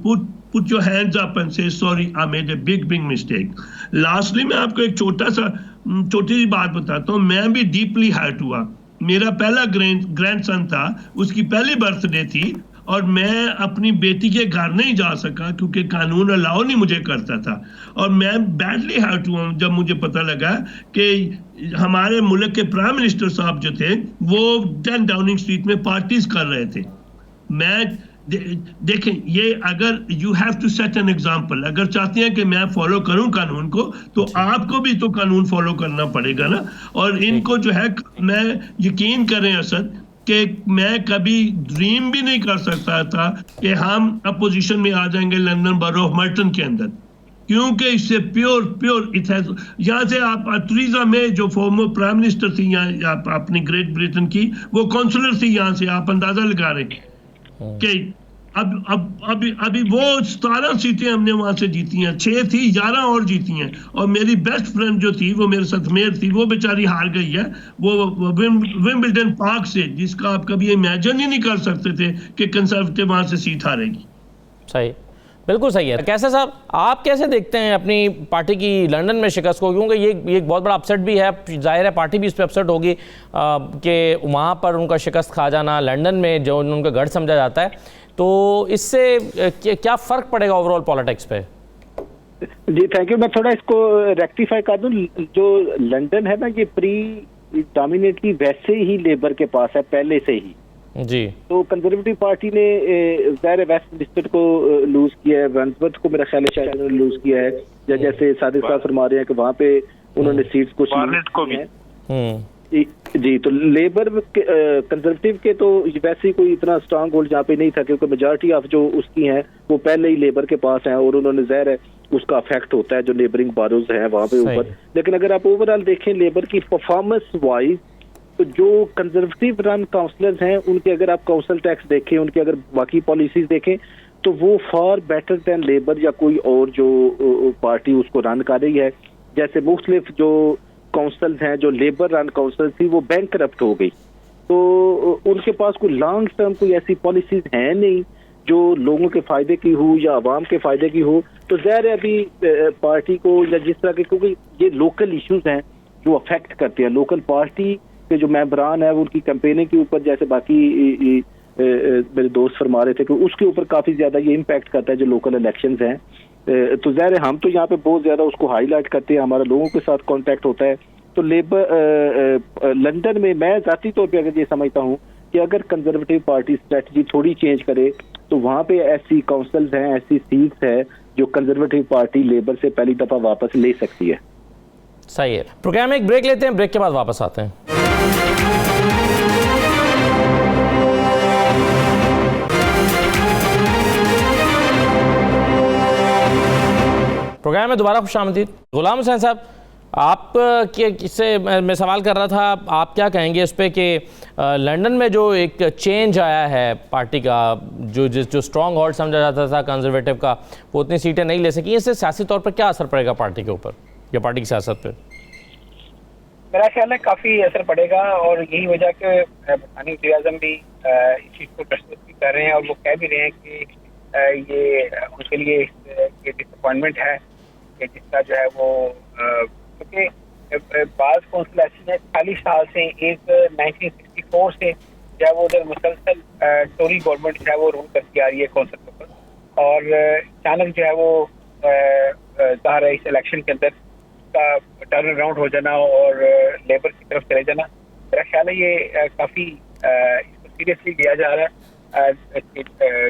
put your hands up and say sorry, I made a big mistake. Lastly, मैं आपको एक छोटी सी बात बताता हूँ। मैं भी डीपली हर्ट हुआ। मेरा पहला ग्रैंडसन था, उसकी पहली बर्थडे थी, और मैं अपनी बेटी के घर नहीं जा सका क्योंकि कानून अलाउ नहीं मुझे करता था। और मैं बैडली हर्ट हुआ जब मुझे पता लगा कि हमारे मुल्क के प्राइम मिनिस्टर साहब जो थे वो 10 डाउनिंग स्ट्रीट में पार्टीज कर रहे थे। मैं देखें, ये अगर you have to set an example, अगर चाहते हैं कि मैं फॉलो करूं कानून को, तो आपको भी तो कानून फॉलो करना पड़ेगा ना। और इनको जो है, मैं यकीन करें असद कि मैं कभी ड्रीम भी नहीं कर सकता था कि हम अपोजिशन में आ जाएंगे लंदन बरो ऑफ मर्टन के अंदर, क्योंकि इससे प्योर इतिहास। यहाँ से आप थरीजा में जो फॉर्मर प्राइम मिनिस्टर थी यहाँ अपनी ग्रेट ब्रिटेन की, वो काउंसलर थी यहाँ से, आप अंदाजा लगा रहे कि अभी वो 17 सीटें हमने वहां से जीती हैं, 6 थी, 11 और जीती हैं। और मेरी बेस्ट फ्रेंड जो थी, वो मेरे साथ मेयर थी, वो बेचारी हार गई है वो विंबलडन पार्क से, जिसका आप कभी इमेजिन ही नहीं कर सकते थे कि कंजर्वेटिव वहां से सीट हारेगी। सही, बिल्कुल सही है। कैसे साहब, आप कैसे देखते हैं अपनी पार्टी की लंदन में शिकस्त को? क्योंकि ये एक बहुत बड़ा अपसेट भी है, जाहिर है पार्टी भी इस पर अपसेट होगी कि वहाँ पर उनका शिकस्त खा जाना, लंदन में जो उनका गढ़ समझा जाता है, तो इससे क्या फ़र्क पड़ेगा ओवरऑल पॉलिटिक्स पे? जी थैंक यू। मैं थोड़ा इसको रेक्टिफाई कर दूं। जो लंदन है ना, ये प्रीडोमिनेटली वैसे ही लेबर के पास है पहले से ही जी। तो कंजर्वेटिव पार्टी ने ज़ाहिर वेस्टमिंस्टर को लूज किया है, वैंसवर्थ को मेरा ख्याल है शायद उन्होंने लूज किया है, या जैसे सादिक साहब फरमा रहे हैं कि वहाँ पे उन्होंने सीट्स कुछ जी। तो लेबर कंजर्वेटिव के तो वैसे ही कोई इतना स्ट्रांग होल्ड यहाँ पे नहीं था, क्योंकि मेजॉरिटी ऑफ जो उसकी हैं वो पहले ही लेबर के पास हैं, और उन्होंने ज़ाहिर है उसका अफेक्ट होता है जो नेबरिंग बारोज हैं वहाँ पे ऊपर। लेकिन अगर आप ओवरऑल देखें लेबर की परफॉर्मेंस वाइज, तो जो कंजर्वेटिव रन काउंसलर्स हैं उनके अगर आप काउंसिल टैक्स देखें, उनकी अगर बाकी पॉलिसीज देखें, तो वो फार बेटर दैन लेबर या कोई और जो पार्टी उसको रन कर रही है। जैसे मुख्तलिफ जो काउंसिल्स हैं, जो लेबर रन काउंसिल थी वो बैंकरप्ट हो गई, तो उनके पास कोई लॉन्ग टर्म कोई ऐसी पॉलिसीज हैं नहीं जो लोगों के फायदे की हो या आवाम के फायदे की हो। तो ज़ाहिर है अभी पार्टी को या जिस तरह के, क्योंकि ये लोकल इश्यूज हैं जो अफेक्ट करते हैं लोकल पार्टी के जो मेंबरान है, वो उनकी कैंपेनिंग के ऊपर, जैसे बाकी मेरे दोस्त फरमा रहे थे कि उसके ऊपर काफ़ी ज़्यादा ये इम्पैक्ट करता है जो लोकल इलेक्शंस हैं। तो ज़ाहिर है हम तो यहाँ पे बहुत ज़्यादा उसको हाईलाइट करते हैं, हमारा लोगों के साथ कांटेक्ट होता है। तो लेबर लंदन में मैं ज़ाती तौर पे अगर ये समझता हूँ कि अगर कंजर्वेटिव पार्टी स्ट्रेटजी थोड़ी चेंज करे, तो वहाँ पे ऐसी काउंसिल्स हैं, ऐसी सीट्स है जो कंजर्वेटिव पार्टी लेबर से पहली दफ़ा वापस ले सकती है। सही है। प्रोग्राम में एक ब्रेक लेते हैं, ब्रेक के बाद वापस आते हैं। प्रोग्राम में दोबारा खुशामदीद। गुलाम हुसैन साहब, आप किससे मैं सवाल कर रहा था, आप क्या कहेंगे इस पे कि लंदन में जो एक चेंज आया है पार्टी का, जो स्ट्रॉन्ग होल्ड समझा जाता था कंजर्वेटिव का, वो उतनी सीटें नहीं ले सकी, इससे सियासी तौर पर क्या असर पड़ेगा पार्टी के ऊपर या पार्टी की सियासत पर? मेरा ख्याल है काफ़ी असर पड़ेगा, और यही वजह के बरतानी वज़ीर-ए-आज़म भी इस चीज़ को प्रस्तुत भी कर रहे हैं, और वो कह भी रहे हैं कि ये उनके लिए ये डिसअपॉइंटमेंट है कि जिसका जो है वो क्योंकि बाज़ कौंसिल ऐसी है 40 साल से, एक 1964 से जो है वो उधर मुसलसल टोरी गवर्नमेंट जो है वो रूल करती आ रही है कौंसिल के ऊपर, और अचानक जो है वो ज़ाहिर है इस इलेक्शन के अंदर का टर्न अराउंड हो जाना और लेबर की तरफ चले जाना, मेरा ख्याल है ये काफ़ी इसको सीरियसली लिया जा रहा है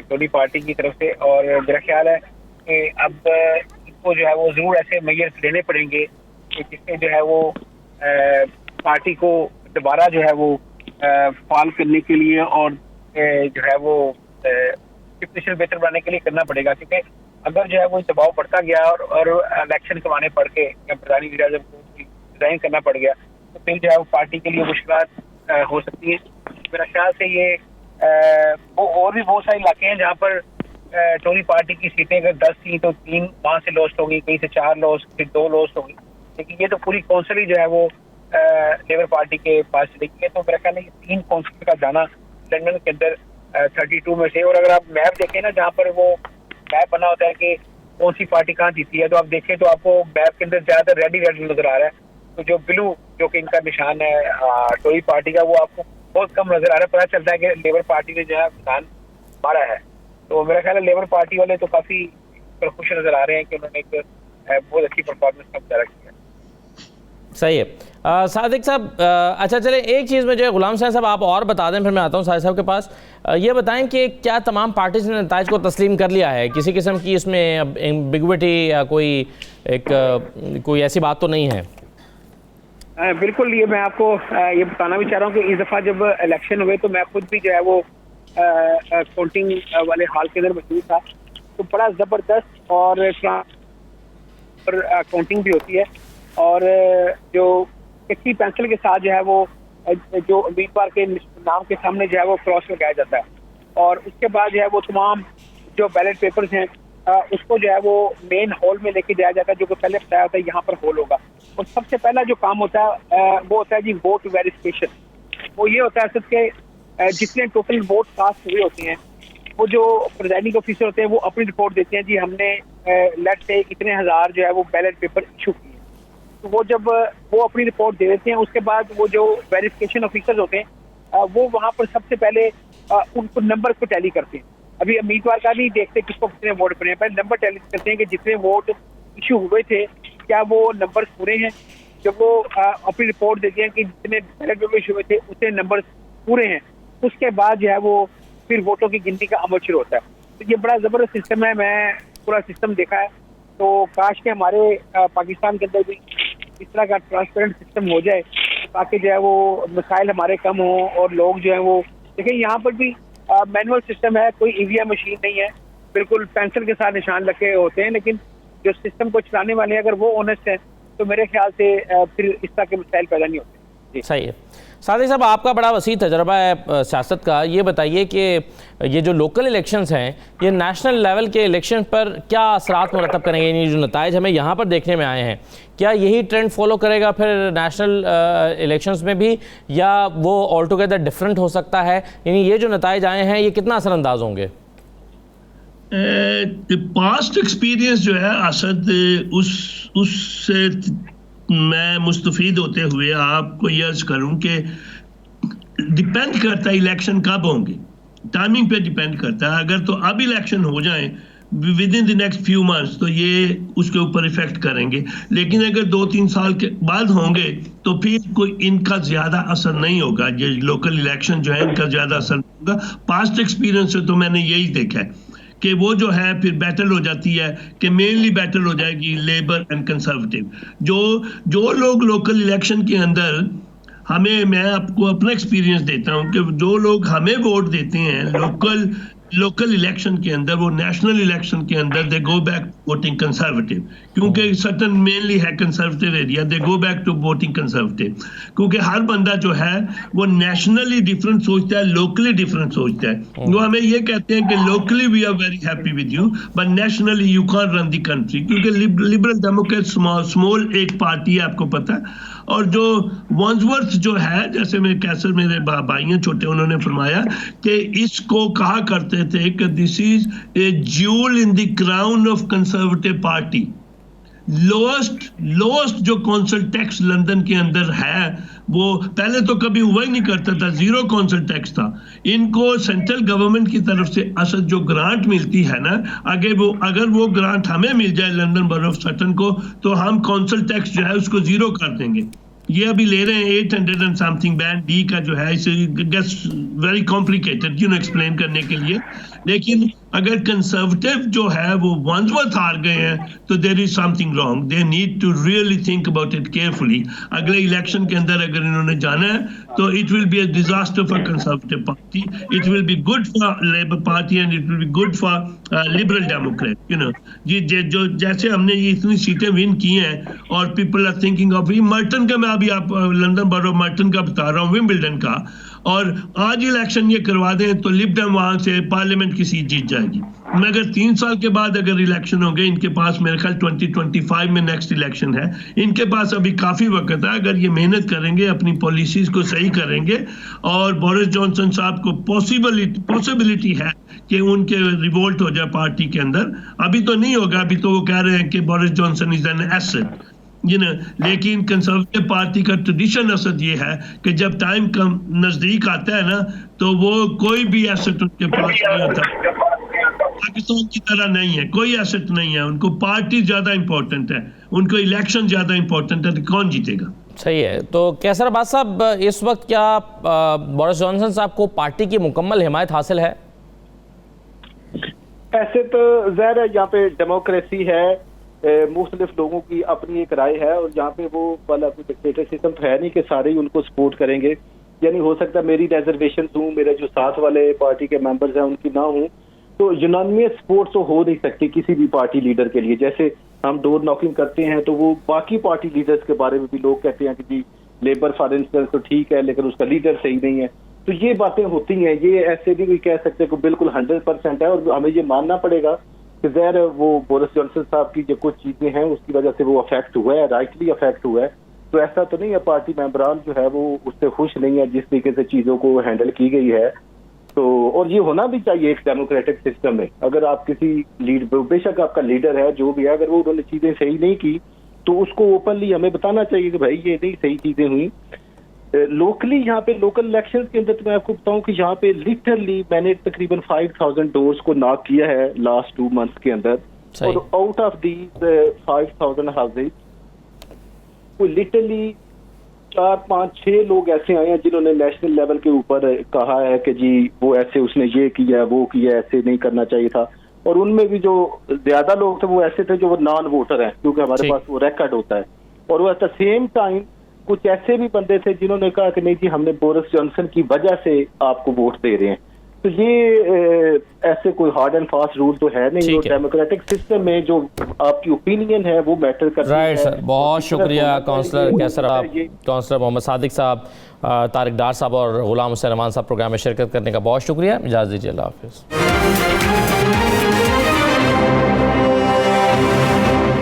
टोरी पार्टी की तरफ से, और मेरा ख्याल है कि अब इनको जो है वो ज़रूर ऐसे मेजर्स लेने पड़ेंगे कि जिससे जो है वो पार्टी को दोबारा जो है वो फाल करने के लिए और जो है वो सिचुएशन बेहतर बनाने के लिए करना पड़ेगा, क्योंकि अगर जो है वो दबाव बढ़ता गया और इलेक्शन करवाने पड़ के या प्रधानी वज़ीर आज़म को रिजाइन करना पड़ गया तो फिर जो है वो पार्टी के लिए मुश्किलात हो सकती हैं। मेरा ख्याल से ये वो और भी बहुत सारे इलाके हैं जहाँ पर टोरी पार्टी की सीटें अगर 10 थी तो 3 वहाँ से लॉस्ट होगी, कहीं से 4 लॉस्ट, फिर 2 लॉस्ट होगी, लेकिन ये तो पूरी कौंसिल ही जो है वो लेबर पार्टी के पास चलेगी। तो मेरा ख्याल है ये 3 कौंसिल का जाना लंदन के अंदर 32 में से, और अगर आप मैप देखें ना जहाँ पर वो मैप बना होता है कि कौन सी पार्टी कहाँ जीती है, तो आप देखें तो आपको मैप के अंदर ज़्यादातर रेड नजर आ रहा है, तो जो ब्लू जो कि इनका निशान है टोरी पार्टी का वो आपको बहुत कम नजर आ रहा है। पता चलता है कि लेबर पार्टी ने जो है निशान मारा है, तो मेरा ख्याल है लेबर पार्टी वाले तो काफ़ी खुश नजर आ रहे हैं कि उन्होंने एक बहुत अच्छी परफॉर्मेंस का मुजाहरा किया। सही है सादिक साहब। अच्छा चले एक चीज़ में जो है गुलाम साहब आप और बता दें, फिर मैं आता हूँ सादिक साहब के पास। ये बताएं कि क्या तमाम पार्टीज ने नताइज को तस्लीम कर लिया है, किसी किस्म की इसमें एम्बिग्विटी या कोई ऐसी बात तो नहीं है? बिल्कुल, ये मैं आपको ये बताना भी चाह रहा हूँ कि इस दफ़ा जब इलेक्शन हुए तो मैं खुद भी जो है वो काउंटिंग वाले हॉल के अंदर मौजूद था, तो बड़ा ज़बरदस्त और काउंटिंग भी होती है, और जो कच्ची पेंसिल के साथ जो है वो जो उम्मीदवार के नाम के सामने जो है वो क्रॉस लगाया जाता है, और उसके बाद जो है वो तमाम जो बैलेट पेपर्स हैं उसको जो है वो मेन हॉल में लेके जाया जाता है, जो कि पहले बताया होता है यहाँ पर हॉल होगा। और सबसे पहला जो काम होता है वो होता है जी वोट वेरिफिकेशन। वो ये होता है असल के जितने टोटल वोट कास्ट हुए होते हैं वो जो प्रिजाइडिंग ऑफिसर होते हैं वो अपनी रिपोर्ट देते हैं, जी हमने लेट से इतने हज़ार जो है वो बैलेट पेपर इशू किए, तो वो जब वो अपनी रिपोर्ट दे देते हैं उसके बाद वो जो वेरिफिकेशन ऑफिसर्स होते हैं वो वहाँ पर सबसे पहले उनको नंबर को टैली करते हैं। अभी उम्मीदवार का नहीं देखते किसको कितने वोट पड़े हैं, पहले नंबर टैली करते हैं कि जितने वोट इशू हुए थे क्या वो नंबर पूरे हैं। जब वो अपनी रिपोर्ट देते हैं कि जितने बैलेट पेपर इशू हुए थे उतने नंबर पूरे हैं, उसके बाद जो है वो फिर वोटों की गिनती का अमल शुरू होता है। तो ये बड़ा ज़बरदस्त सिस्टम है, मैं पूरा सिस्टम देखा है, तो काश के हमारे पाकिस्तान के अंदर भी इस तरह का ट्रांसपेरेंट सिस्टम हो जाए ताकि जो है वो मसाइल हमारे कम हों और लोग जो है वो देखिए यहाँ पर भी मैनुअल सिस्टम है, कोई ईवीएम मशीन नहीं है, बिल्कुल पेंसिल के साथ निशान लगे होते हैं, लेकिन जो सिस्टम को चलाने वाले हैं अगर वो ऑनेस्ट हैं तो मेरे ख्याल से फिर इस तरह के मसाइल पैदा नहीं होते। सही है। सादिक साहब आपका बड़ा वसी तजर्बा है सियासत का, ये बताइए कि ये जो लोकल इलेक्शंस हैं ये नेशनल लेवल के इलेक्शन पर क्या असरात मुरतब करेंगे, यानी जो नताइज हमें यहाँ पर देखने में आए हैं क्या यही ट्रेंड फॉलो करेगा फिर नेशनल इलेक्शंस में भी, या वो ऑल टुगेदर डिफरेंट हो सकता है? यानी ये जो नताइज आए हैं ये कितना असरअंदाज होंगे? पास्ट एक्सपीरियंस जो है असद उससे मैं मुस्तफीद होते हुए आपको ये अर्ज करूं कि डिपेंड करता है इलेक्शन कब होंगे, टाइमिंग पे डिपेंड करता है। अगर तो अब इलेक्शन हो जाए with in the next few months तो ये उसके ऊपर इफेक्ट करेंगे, लेकिन अगर 2-3 साल के बाद होंगे तो फिर कोई इनका ज्यादा असर नहीं होगा। ये लोकल इलेक्शन जो है इनका ज्यादा असर नहीं होगा। पास्ट एक्सपीरियंस से तो मैंने यही देखा है कि वो जो है फिर बैटल हो जाती है कि मेनली बैटल हो जाएगी लेबर एंड कंजर्वेटिव। जो लोग लोकल इलेक्शन के अंदर मैं आपको अपना एक्सपीरियंस देता हूं कि जो लोग हमें वोट देते हैं लोकल इलेक्शन के अंदर, वो नेशनल इलेक्शन के अंदर they go back voting conservative, क्योंकि सर्टन मेनली है conservative area, they go back to voting conservative, क्योंकि हर बंदा जो है वो नेशनली डिफरेंट सोचता है, लोकली डिफरेंट सोचता है। वो हमें ये कहते हैं कि locally we are very happy with you but nationally you can't run the country, क्योंकि लिबरल डेमोक्रेट स्मॉल एक पार्टी है, आपको पता है। और जो वॉन्सवर्थ जो है, जैसे मेरे भाई हैं छोटे, उन्होंने फरमाया कि इसको कहा करते करते थे कि this is a jewel in the crown of conservative party. Lowest जो कौंसल टैक्स लंदन के अंदर है वो पहले तो कभी हुआ ही नहीं करता था, जीरो कौंसल टैक्स था। इनको सेंट्रल गवर्नमेंट की तरफ से असल जो ग्रांट मिलती है ना, अगर वो ग्रांट हमें मिल जाए लंदन बरो ऑफ सटन को, तो हम कौंसल टैक्स जो है उसको जीरो कर देंगे। ये अभी ले रहे हैं 800 एंड समथिंग बैंड डी का जो है, इसे गेट्स वेरी कॉम्प्लिकेटेड एक्सप्लेन करने के लिए। लेकिन अगर कंजर्वेटिव जो है वो वंसवर्थ हार गए हैं तो there is something wrong, they need to really think about it carefully. अगले इलेक्शन के अंदर अगर इन्होंने जाना है तो it will be a disaster for conservative party, it will be good for labour party and it will be good for liberal democrat. ये जो जैसे हमने ये इतनी सीटें विन की हैं और people are thinking of Merton का, मैं अभी आप लंदन बरो मर्टन का बता रहा हूँ, विंबलडन का, और आज इलेक्शन ये करवा दें तो लिबडम वहां से पार्लियामेंट की सीट जीत जाएगी। मगर 3 साल के बाद अगर इलेक्शन होंगे, इनके पास मेरे ख्याल 2025 में नेक्स्ट इलेक्शन है, इनके पास अभी काफी वक्त है। अगर ये मेहनत करेंगे, अपनी पॉलिसीज को सही करेंगे, और बोरिस जॉनसन साहब को पॉसिबिलिटी है कि उनके रिवोल्ट हो जाए पार्टी के अंदर। अभी तो नहीं होगा, अभी तो वो कह रहे हैं कि Boris Johnson is an asset, लेकिन कंजर्वेटिव पार्टी का ट्रेडिशन असद ये है कि जब टाइम कम नजदीक आता है ना, तो वो कोई भी एसेट उनके पास नहीं होता। पाकिस्तान की तरह नहीं है, कोई एसेट नहीं है, उनको पार्टी ज्यादा इंपॉर्टेंट है, उनको इलेक्शन ज्यादा इंपॉर्टेंट है, तो कौन जीतेगा। सही है। तो कैसर अब्बास साहब, इस वक्त क्या बोरिस जॉनसन साहब को पार्टी की मुकम्मल हिमायत हासिल है? ऐसे तो ज़ाहिर है यहाँ पे डेमोक्रेसी है, मुख्तलिफ लोगों की अपनी एक राय है, और यहाँ पे वो वाला कोई डिक्टेटर सिस्टम तो है नहीं कि सारे ही उनको सपोर्ट करेंगे। यानी हो सकता है मेरी रिजर्वेशन हूँ, मेरे जो साथ वाले पार्टी के मेंबर्स हैं उनकी ना हूँ, तो यूनानिमस सपोर्ट तो हो नहीं सकती किसी भी पार्टी लीडर के लिए। जैसे हम डोर नॉकिंग करते हैं तो वो बाकी पार्टी लीडर्स के बारे में भी लोग कहते हैं कि जी लेबर फॉर इंस्टेंस तो ठीक है लेकिन उसका लीडर सही नहीं है। तो ये बातें होती हैं, ये ऐसे भी कोई कह सकते हैं कि बिल्कुल 100% है, और हमें ये मानना पड़ेगा कि ज़ाहिर वो बोरिस जॉनसन साहब की जो कुछ चीजें हैं उसकी वजह से वो अफेक्ट हुआ है, राइटली अफेक्ट हुआ है। तो ऐसा तो नहीं है पार्टी मेंबरान जो है वो उससे खुश नहीं है जिस तरीके से चीजों को हैंडल की गई है। तो और ये होना भी चाहिए एक डेमोक्रेटिक सिस्टम में। अगर आप किसी बेशक आपका लीडर है जो भी है, अगर वो उन्होंने चीजें सही नहीं की तो उसको ओपनली हमें बताना चाहिए कि भाई ये नहीं सही चीजें हुई। लोकली यहाँ पे लोकल इलेक्शंस के अंदर तो मैं आपको बताऊं कि यहाँ पे लिटरली मैंने तकरीबन 5000 डोर्स को नॉक किया है लास्ट 2 मंथ्स के अंदर, और आउट ऑफ दीज 5000 हाउसेज कोई लिटरली 4, 5, 6 लोग ऐसे आए हैं जिन्होंने नेशनल लेवल के ऊपर कहा है कि जी वो ऐसे उसने ये किया वो किया, ऐसे नहीं करना चाहिए था। और उनमें भी जो ज्यादा लोग थे वो ऐसे थे जो वो नॉन वोटर हैं, क्योंकि हमारे पास वो रिकॉर्ड होता है। और वो एट द सेम टाइम कुछ ऐसे भी बंदे थे जिन्होंने कहा कि नहीं जी हमने बोरिस जॉनसन की वजह से आपको वोट दे रहे हैं। तो ये ऐसे कोई हार्ड एंड फास्ट रूल तो है नहीं। जो डेमोक्रेटिक सिस्टम में जो आपकी ओपिनियन है वो मैटर करती है। राइट सर, बहुत शुक्रिया काउंसलर कैसर, काउंसलर मोहम्मद सादिक साहब, तारिक डार साहब और गुलाम हुसैन अमान साहब प्रोग्राम में शिरकत करने का बहुत शुक्रिया। इजाज़त दीजिए, अल्लाह हाफिज़।